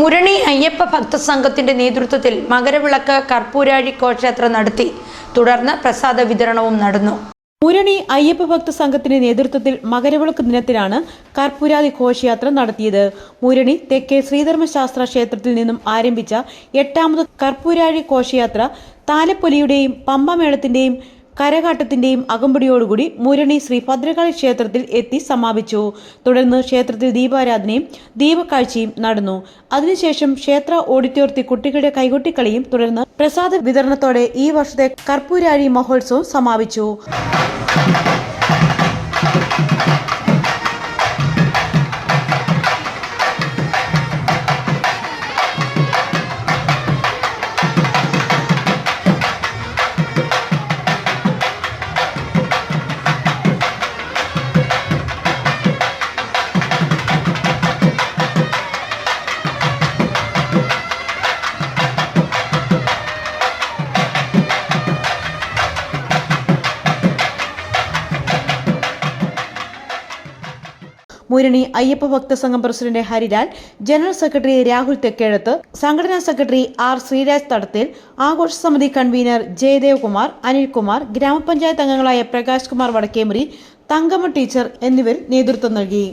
മുരണി അയ്യപ്പ ഭക്തസംഘത്തിന്റെ നേതൃത്വത്തിൽ മകരവിളക്ക് കർപ്പൂരാഴി ഘോഷയാത്ര നടത്തി. തുടർന്ന് പ്രസാദ വിതരണവും നടന്നു. മുരണി അയ്യപ്പ ഭക്ത സംഘത്തിന്റെ നേതൃത്വത്തിൽ മകരവിളക്ക് ദിനത്തിലാണ് കർപ്പൂരാതി ഘോഷയാത്ര നടത്തിയത്. മുരണി തെക്കേ ശ്രീധർമ്മശാസ്ത്ര ക്ഷേത്രത്തിൽ നിന്നും ആരംഭിച്ച 8ാമത് കർപ്പൂരാഴി ഘോഷയാത്ര താലപ്പൊലിയുടെയും പമ്പമേളത്തിന്റെയും കരകാട്ടത്തിന്റെയും അകമ്പടിയോടുകൂടി മുരണി ശ്രീ ഭദ്രകാളി ക്ഷേത്രത്തിൽ എത്തി സമാപിച്ചു. തുടർന്ന് ക്ഷേത്രത്തിൽ ദീപാരാധനയും ദീപക്കാഴ്ചയും നടന്നു. അതിനുശേഷം ക്ഷേത്ര ഓഡിറ്റോറിയത്തിൽ കുട്ടികളുടെ കൈകൊട്ടിക്കളിയും തുടർന്ന് പ്രസാദ വിതരണത്തോടെ ഈ വർഷത്തെ കർപ്പൂരാഴി മഹോത്സവം സമാപിച്ചു. മുരണി Ayyappa Bhakta Sangham president Harilal, general secretary Rahul Thekkezhath, സംഘടനാ സെക്രട്ടറി ആർ ശ്രീരാജ് തടത്തിൽ, ആഘോഷ സമിതി കൺവീനർ ജയദേവ് കുമാർ, അനിൽകുമാർ, ഗ്രാമപഞ്ചായത്ത് അംഗങ്ങളായ പ്രകാശ് കുമാർ വടക്കേമുറി, തങ്കമ്മ ടീച്ചർ എന്നിവർ നേതൃത്വം നൽകി.